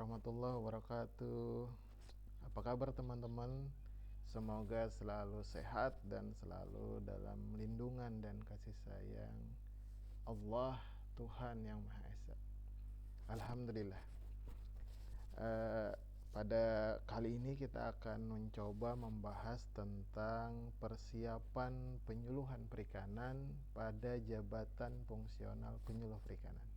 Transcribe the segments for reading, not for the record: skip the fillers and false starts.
warahmatullahi wabarakatuh. Apa kabar teman-teman? Semoga selalu sehat dan selalu dalam lindungan dan kasih sayang Allah, Tuhan Yang Maha Esa. Alhamdulillah. Eh, Pada kali ini kita akan mencoba membahas tentang persiapan penyuluhan perikanan pada jabatan fungsional penyuluh perikanan.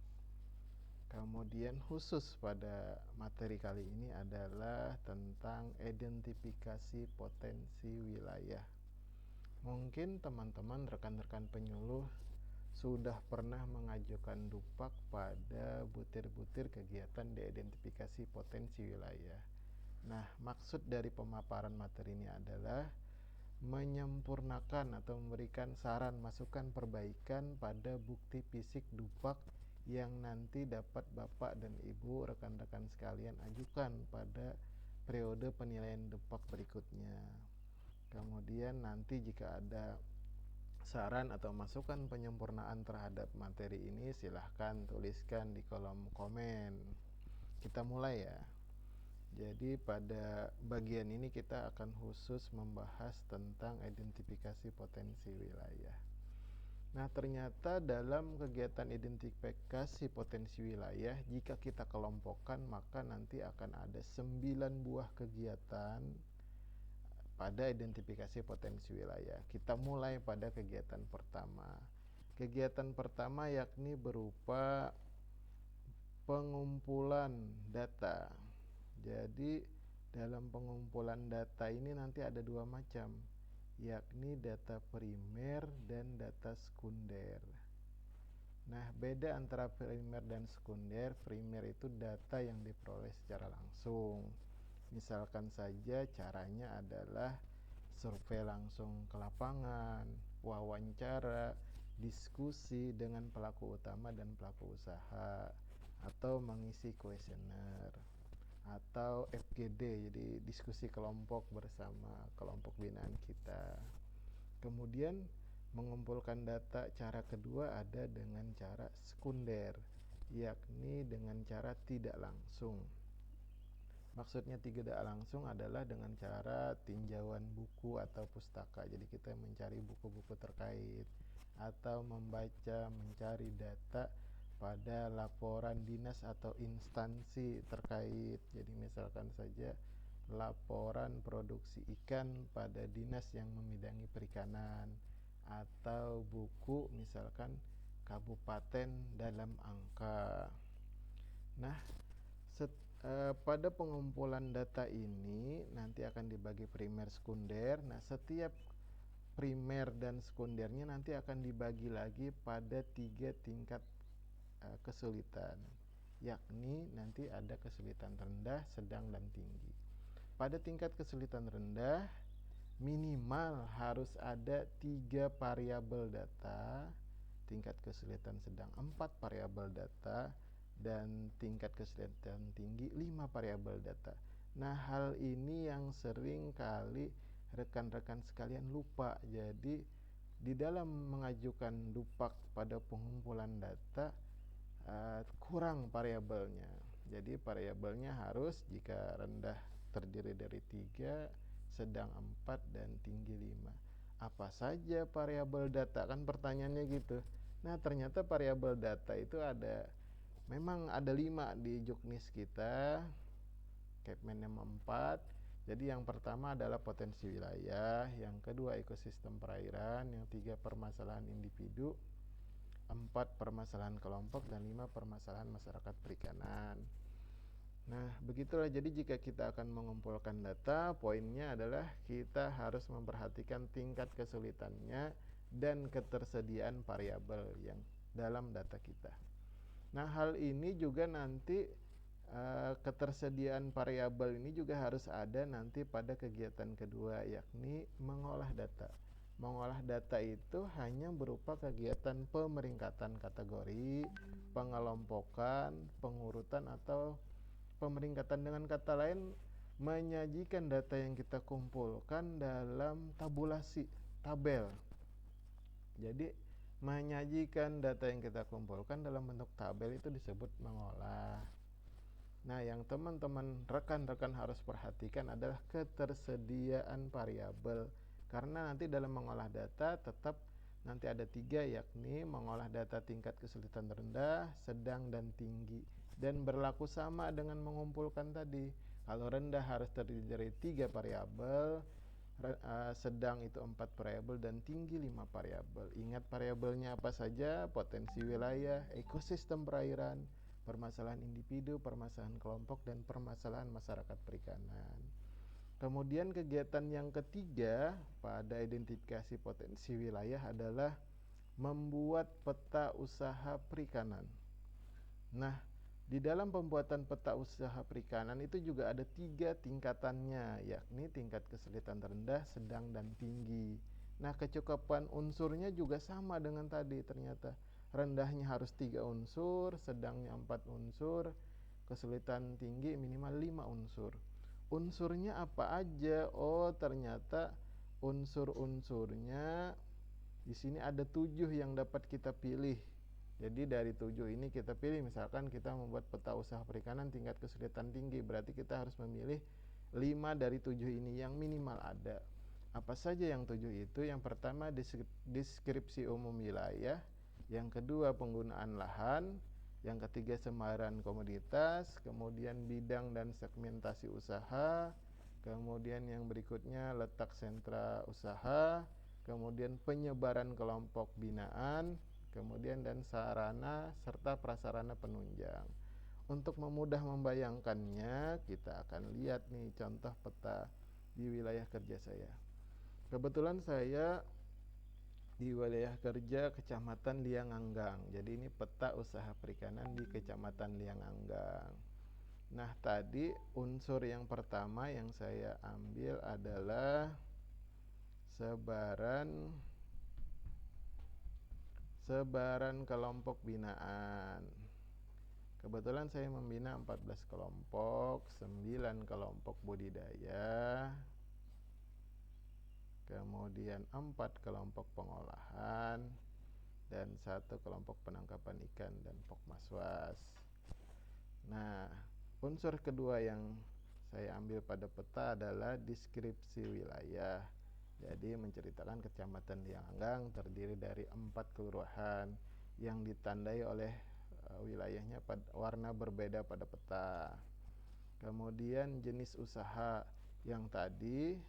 Kemudian khusus pada materi kali ini adalah tentang identifikasi potensi wilayah. Mungkin teman-teman rekan-rekan penyuluh sudah pernah mengajukan dupak pada butir-butir kegiatan di identifikasi potensi wilayah. Nah, maksud dari pemaparan materi ini adalah menyempurnakan atau memberikan saran, masukan, perbaikan pada bukti fisik dupak yang nanti dapat Bapak dan Ibu rekan-rekan sekalian ajukan pada periode penilaian dupak berikutnya. Kemudian nanti jika ada saran atau masukan penyempurnaan terhadap materi ini, silahkan tuliskan di kolom komen. Kita mulai ya. Jadi pada bagian ini kita akan khusus membahas tentang identifikasi potensi wilayah. Nah, ternyata dalam kegiatan identifikasi potensi wilayah, jika kita kelompokkan, maka nanti akan ada 9 buah kegiatan pada identifikasi potensi wilayah. Kita mulai pada kegiatan pertama. Kegiatan pertama yakni berupa pengumpulan data. Jadi dalam pengumpulan data ini nanti ada dua macam, yakni data primer dan data sekunder. Nah, beda antara primer dan sekunder. Primer itu data yang diperoleh secara langsung. Misalkan saja caranya adalah survei langsung ke lapangan, wawancara, diskusi dengan pelaku utama dan pelaku usaha, atau mengisi kuesioner, atau FGD, jadi diskusi kelompok bersama kelompok binaan kita. Kemudian mengumpulkan data cara kedua ada dengan cara sekunder, yakni dengan cara tidak langsung. Maksudnya tidak langsung adalah dengan cara tinjauan buku atau pustaka. Jadi kita mencari buku-buku terkait atau mencari data pada laporan dinas atau instansi terkait. Jadi misalkan saja laporan produksi ikan pada dinas yang membidangi perikanan, atau buku misalkan kabupaten dalam angka. Nah, pada pengumpulan data ini nanti akan dibagi primer sekunder. Nah, setiap primer dan sekundernya nanti akan dibagi lagi pada 3 tingkat kesulitan, yakni nanti ada kesulitan rendah, sedang, dan tinggi. Pada tingkat kesulitan rendah minimal harus ada 3 variabel data, tingkat kesulitan sedang 4 variabel data, dan tingkat kesulitan tinggi 5 variabel data. Nah, hal ini yang sering kali rekan-rekan sekalian lupa. Jadi di dalam mengajukan dupak pada pengumpulan data kurang variabelnya. Jadi variabelnya harus jika rendah terdiri dari 3, sedang 4, dan tinggi 5. Apa saja variabel data? Kan pertanyaannya gitu. Nah, ternyata variabel data itu memang ada 5 di juknis kita, Kepmen 4. Jadi yang pertama adalah potensi wilayah, yang kedua ekosistem perairan, yang 3 permasalahan individu, 4 permasalahan kelompok, dan 5 permasalahan masyarakat perikanan. Nah, begitulah. Jadi jika kita akan mengumpulkan data, poinnya adalah kita harus memperhatikan tingkat kesulitannya dan ketersediaan variabel yang dalam data kita. Nah, hal ini juga nanti ketersediaan variabel ini juga harus ada nanti pada kegiatan kedua, yakni mengolah data. Mengolah data itu hanya berupa kegiatan pemeringkatan kategori, pengelompokan, pengurutan, atau pemeringkatan. Dengan kata lain, menyajikan data yang kita kumpulkan dalam tabulasi, tabel. Jadi menyajikan data yang kita kumpulkan dalam bentuk tabel itu disebut mengolah. Nah, yang teman-teman rekan-rekan harus perhatikan adalah ketersediaan variabel. Karena nanti dalam mengolah data tetap nanti ada 3, yakni mengolah data tingkat kesulitan rendah, sedang, dan tinggi. Dan berlaku sama dengan mengumpulkan tadi. Kalau rendah harus terdiri dari 3 variabel, sedang itu 4 variabel, dan tinggi 5 variabel. Ingat variabelnya apa saja: potensi wilayah, ekosistem perairan, permasalahan individu, permasalahan kelompok, dan permasalahan masyarakat perikanan. Kemudian kegiatan yang ketiga pada identifikasi potensi wilayah adalah membuat peta usaha perikanan. Nah, di dalam pembuatan peta usaha perikanan itu juga ada 3 tingkatannya, yakni tingkat kesulitan rendah, sedang, dan tinggi. Nah, kecukupan unsurnya juga sama dengan tadi ternyata. Rendahnya harus 3 unsur, sedangnya 4 unsur, kesulitan tinggi minimal 5 unsur. Unsurnya apa aja? Oh, ternyata unsur-unsurnya di sini ada 7 yang dapat kita pilih. Jadi dari 7 ini kita pilih, misalkan kita membuat peta usaha perikanan tingkat kesulitan tinggi, berarti kita harus memilih 5 dari 7 ini yang minimal ada. Apa saja yang 7 itu? Yang pertama deskripsi umum wilayah, yang kedua penggunaan lahan, yang ketiga sembaran komoditas, kemudian bidang dan segmentasi usaha, kemudian yang berikutnya letak sentra usaha, kemudian penyebaran kelompok binaan, kemudian dan sarana serta prasarana penunjang. Untuk memudah membayangkannya, kita akan lihat nih contoh peta di wilayah kerja saya. Kebetulan saya di wilayah kerja Kecamatan Lianganggang. Jadi ini peta usaha perikanan di Kecamatan Lianganggang. Nah, tadi unsur yang pertama yang saya ambil adalah sebaran kelompok binaan. Kebetulan saya membina 14 kelompok, 9 kelompok budidaya, kemudian 4 kelompok pengolahan, dan 1 kelompok penangkapan ikan dan pokmaswas. Nah, unsur kedua yang saya ambil pada peta adalah deskripsi wilayah. Jadi menceritakan Kecamatan Lianganggang terdiri dari 4 kelurahan yang ditandai oleh wilayahnya pada warna berbeda pada peta. Kemudian jenis usaha yang tadi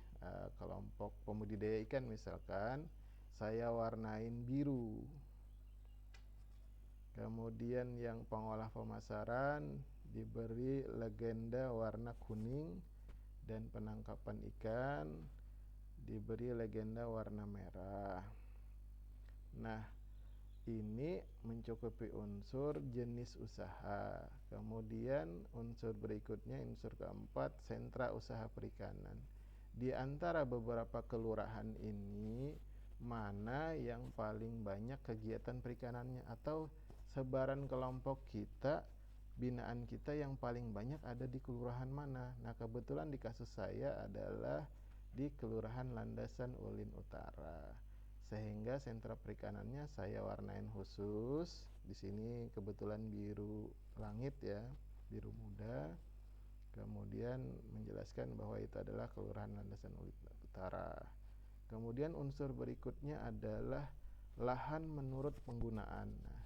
kelompok pembudidaya ikan misalkan saya warnain biru. Kemudian yang pengolah pemasaran diberi legenda warna kuning, dan penangkapan ikan diberi legenda warna merah. Nah, ini mencukupi unsur jenis usaha. Kemudian unsur berikutnya, unsur keempat, sentra usaha perikanan. Di antara beberapa kelurahan ini, mana yang paling banyak kegiatan perikanannya, atau sebaran kelompok kita, binaan kita yang paling banyak ada di kelurahan mana? Nah, kebetulan di kasus saya adalah di Kelurahan Landasan Ulin Utara. Sehingga sentra perikanannya saya warnain khusus. Di sini kebetulan biru langit ya, biru muda. Kemudian menjelaskan bahwa itu adalah Kelurahan Landasan Ulin Utara. Kemudian unsur berikutnya adalah lahan menurut penggunaan. Nah,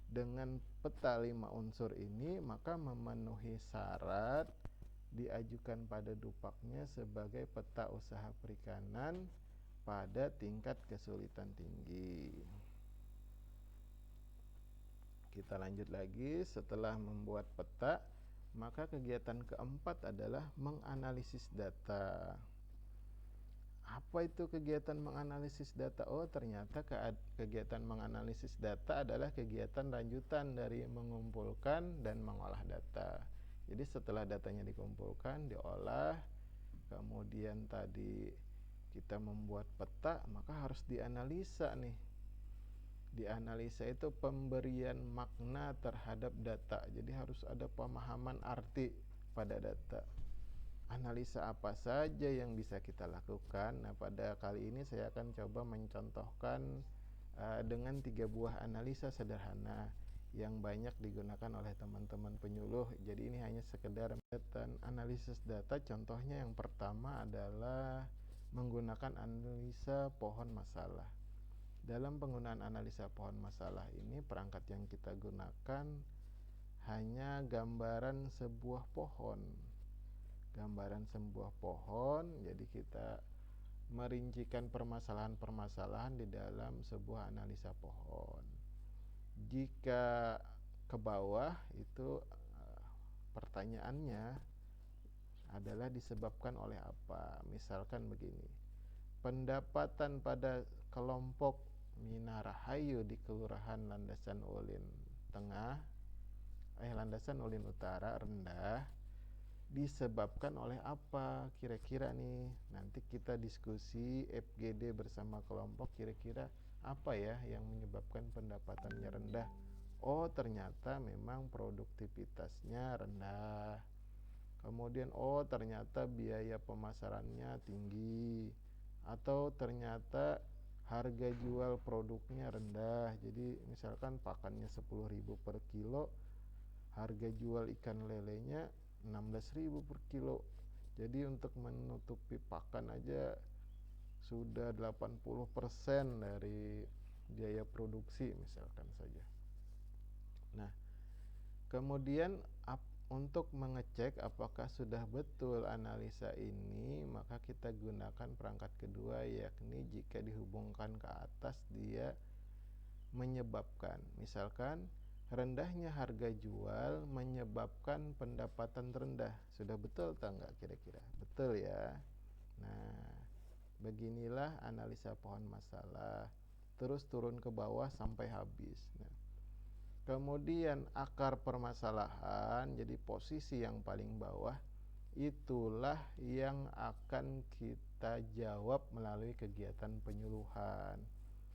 dengan peta 5 unsur ini maka memenuhi syarat diajukan pada Dupaknya sebagai peta usaha perikanan pada tingkat kesulitan tinggi. Kita lanjut lagi. Setelah membuat peta, maka kegiatan keempat adalah menganalisis data. Apa itu kegiatan menganalisis data? Oh, ternyata kegiatan menganalisis data adalah kegiatan lanjutan dari mengumpulkan dan mengolah data. Jadi setelah datanya dikumpulkan, diolah, kemudian tadi kita membuat peta, maka harus dianalisa nih. Dianalisa itu pemberian makna terhadap data. Jadi harus ada pemahaman arti pada data. Analisa apa saja yang bisa kita lakukan? Nah, pada kali ini saya akan coba mencontohkan dengan 3 buah analisa sederhana. yang banyak digunakan oleh teman-teman penyuluh. Jadi ini hanya sekedar analisis data. Contohnya yang pertama adalah menggunakan analisa pohon masalah. Dalam penggunaan analisa pohon masalah ini, perangkat yang kita gunakan hanya gambaran sebuah pohon. Jadi kita merincikan permasalahan-permasalahan di dalam sebuah analisa pohon. Jika ke bawah itu pertanyaannya adalah disebabkan oleh apa? Misalkan begini, pendapatan pada kelompok Minarahayu di Kelurahan Landasan Ulin Tengah, Landasan Ulin Utara rendah disebabkan oleh apa kira-kira nih. Nanti kita diskusi FGD bersama kelompok, kira-kira apa ya yang menyebabkan pendapatannya rendah. Oh, ternyata memang produktivitasnya rendah. Kemudian ternyata biaya pemasarannya tinggi, atau ternyata harga jual produknya rendah. Jadi misalkan pakannya 10.000 per kilo, harga jual ikan lelenya 16.000 per kilo. Jadi untuk menutupi pakan aja sudah 80% dari biaya produksi misalkan saja. Nah, kemudian untuk mengecek apakah sudah betul analisa ini, maka kita gunakan perangkat kedua, yakni jika dihubungkan ke atas dia menyebabkan. Misalkan rendahnya harga jual menyebabkan pendapatan rendah. Sudah betul atau enggak kira-kira? Betul ya. Nah, beginilah analisa pohon masalah. Terus turun ke bawah sampai habis. Nah, kemudian akar permasalahan, jadi posisi yang paling bawah, itulah yang akan kita jawab melalui kegiatan penyuluhan.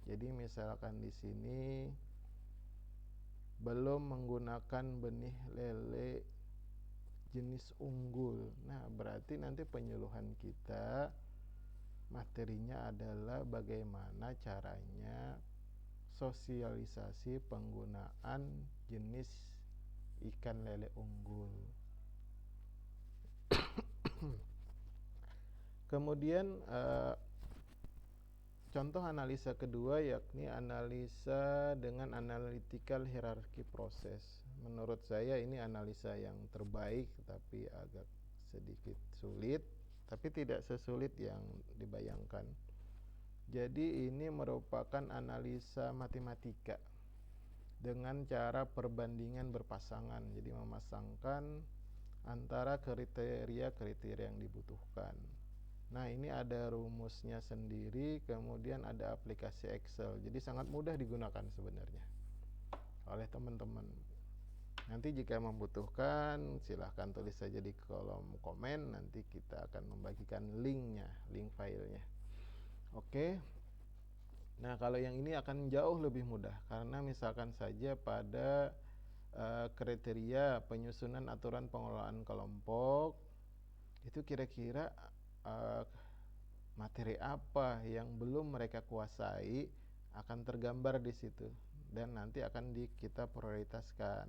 Jadi misalkan di sini belum menggunakan benih lele jenis unggul. Nah, berarti nanti penyuluhan kita materinya adalah bagaimana caranya sosialisasi penggunaan jenis ikan lele unggul. Kemudian contoh analisa kedua yakni analisa dengan analytical hierarchy proses. Menurut saya ini analisa yang terbaik, tapi agak sedikit sulit, tapi tidak sesulit yang dibayangkan. Jadi ini merupakan analisa matematika dengan cara perbandingan berpasangan. Jadi memasangkan antara kriteria-kriteria yang dibutuhkan. Nah, ini ada rumusnya sendiri, kemudian ada aplikasi Excel. Jadi sangat mudah digunakan sebenarnya oleh teman-teman. Nanti jika membutuhkan silahkan tulis saja di kolom komen, nanti kita akan membagikan linknya, link filenya. Oke. Nah, kalau yang ini akan jauh lebih mudah, karena misalkan saja pada kriteria penyusunan aturan pengelolaan kelompok, itu kira-kira materi apa yang belum mereka kuasai akan tergambar di situ, dan nanti akan kita prioritaskan.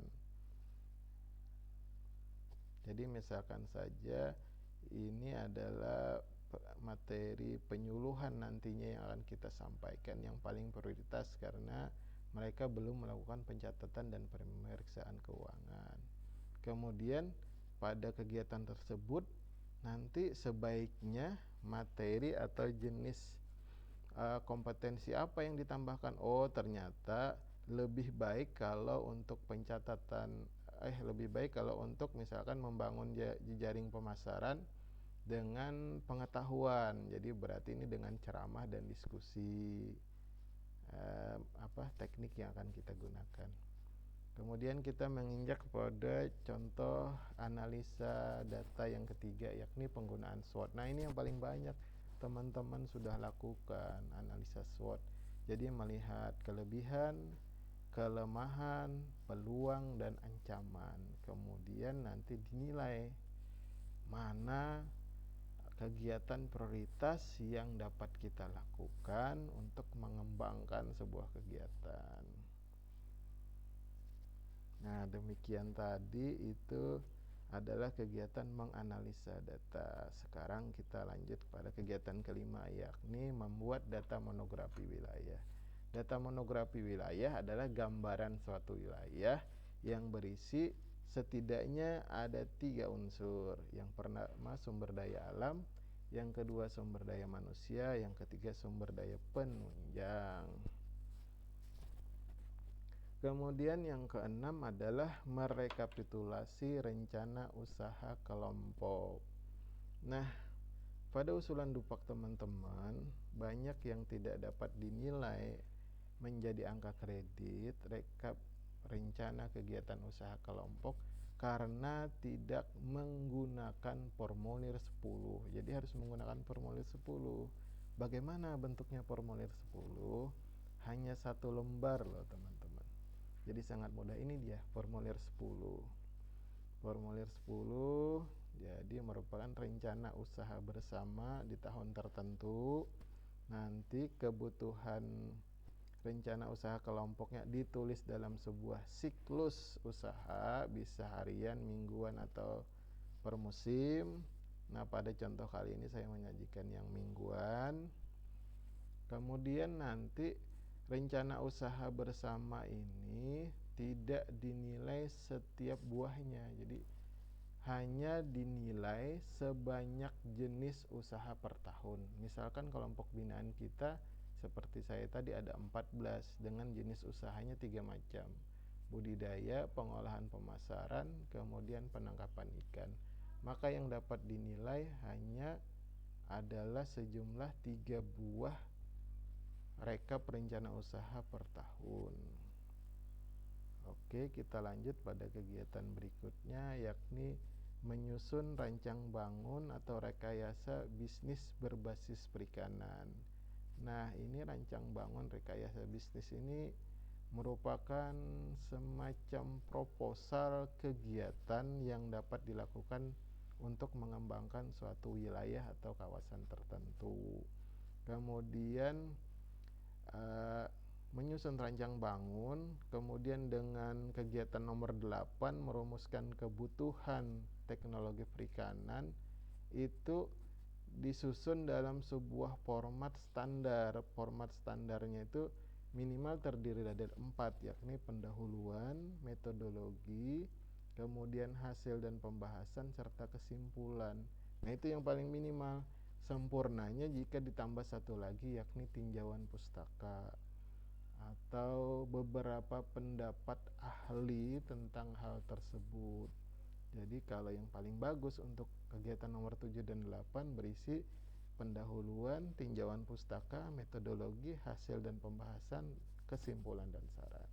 Jadi misalkan saja ini adalah materi penyuluhan nantinya yang akan kita sampaikan yang paling prioritas karena mereka belum melakukan pencatatan dan pemeriksaan keuangan. Kemudian pada kegiatan tersebut nanti sebaiknya materi atau jenis kompetensi apa yang ditambahkan. Oh, ternyata lebih baik kalau untuk pencatatan lebih baik kalau untuk misalkan membangun jejaring pemasaran dengan pengetahuan. Jadi berarti ini dengan ceramah dan diskusi teknik yang akan kita gunakan. Kemudian kita menginjak pada contoh analisa data yang ketiga, yakni penggunaan SWOT. Nah, ini yang paling banyak teman-teman sudah lakukan, analisa SWOT. Jadi melihat kelebihan, kelemahan, peluang, dan ancaman. Kemudian nanti dinilai mana kegiatan prioritas yang dapat kita lakukan untuk mengembangkan sebuah kegiatan. Nah, demikian tadi itu adalah kegiatan menganalisa data. Sekarang kita lanjut pada kegiatan kelima, yakni membuat data monografi wilayah. Data monografi wilayah adalah gambaran suatu wilayah yang berisi setidaknya ada 3 unsur. Yang pertama sumber daya alam, yang kedua sumber daya manusia, yang ketiga sumber daya penunjang. Kemudian yang keenam adalah merekapitulasi rencana usaha kelompok. Nah, pada usulan Dupak teman-teman, banyak yang tidak dapat dinilai menjadi angka kredit rekap rencana kegiatan usaha kelompok karena tidak menggunakan formulir 10. Jadi harus menggunakan formulir 10. Bagaimana bentuknya formulir 10? Hanya satu lembar loh teman-teman. Jadi sangat mudah. Ini dia formulir 10. Formulir 10 jadi merupakan rencana usaha bersama di tahun tertentu. Nanti kebutuhan rencana usaha kelompoknya ditulis dalam sebuah siklus usaha, bisa harian, mingguan, atau per musim. Nah, pada contoh kali ini saya menyajikan yang mingguan. Kemudian nanti rencana usaha bersama ini tidak dinilai setiap buahnya. Jadi hanya dinilai sebanyak jenis usaha per tahun. Misalkan kelompok binaan kita seperti saya tadi ada 14 dengan jenis usahanya 3 macam. Budidaya, pengolahan pemasaran, kemudian penangkapan ikan. Maka yang dapat dinilai hanya adalah sejumlah 3 buah rekap rencana usaha per tahun. Oke, kita lanjut pada kegiatan berikutnya, yakni menyusun rancang bangun atau rekayasa bisnis berbasis perikanan. Nah, ini rancang bangun rekayasa bisnis ini merupakan semacam proposal kegiatan yang dapat dilakukan untuk mengembangkan suatu wilayah atau kawasan tertentu. Kemudian menyusun rancang bangun, kemudian dengan kegiatan nomor 8 merumuskan kebutuhan teknologi perikanan, itu disusun dalam sebuah format standar. Format standarnya itu minimal terdiri dari 4, yakni pendahuluan, metodologi, kemudian hasil dan pembahasan, serta kesimpulan. Nah, itu yang paling minimal. Sempurnanya jika ditambah satu lagi, yakni tinjauan pustaka atau beberapa pendapat ahli tentang hal tersebut. Jadi kalau yang paling bagus untuk kegiatan nomor 7 dan 8 berisi pendahuluan, tinjauan pustaka, metodologi, hasil dan pembahasan, kesimpulan dan saran.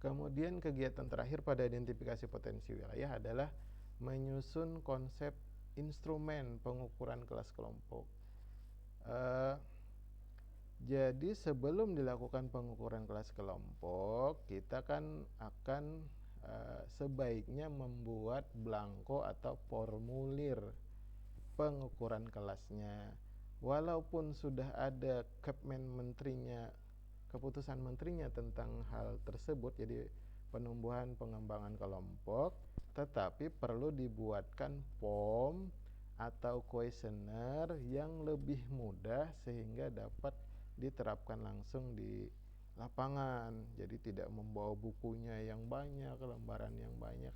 Kemudian kegiatan terakhir pada identifikasi potensi wilayah adalah menyusun konsep instrumen pengukuran kelas kelompok. Jadi sebelum dilakukan pengukuran kelas kelompok, kita kan akan sebaiknya membuat blanko atau formulir pengukuran kelasnya. Walaupun sudah ada keputusan menterinya tentang hal tersebut, jadi penumbuhan pengembangan kelompok, tetapi perlu dibuatkan form atau kuesioner yang lebih mudah sehingga dapat diterapkan langsung di lapangan. Jadi tidak membawa bukunya yang banyak, lembaran yang banyak,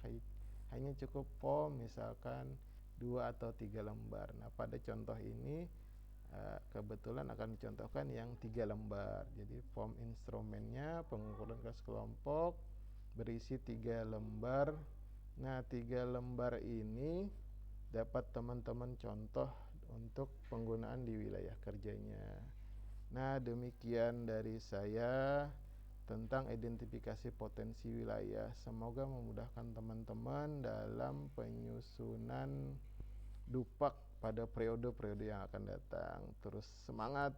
hanya cukup form misalkan 2 atau 3 lembar. Nah, pada contoh ini kebetulan akan dicontohkan yang 3 lembar. Jadi form instrumennya pengukuran kelas kelompok berisi 3 lembar. Nah, 3 lembar ini dapat teman-teman contoh untuk penggunaan di wilayah kerjanya. Nah, demikian dari saya tentang identifikasi potensi wilayah. Semoga memudahkan teman-teman dalam penyusunan Dupak pada periode-periode yang akan datang. Terus semangat.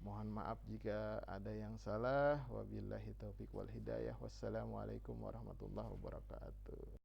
Mohon maaf jika ada yang salah. Wabillahi taufiq wal hidayah. Wassalamualaikum warahmatullahi wabarakatuh.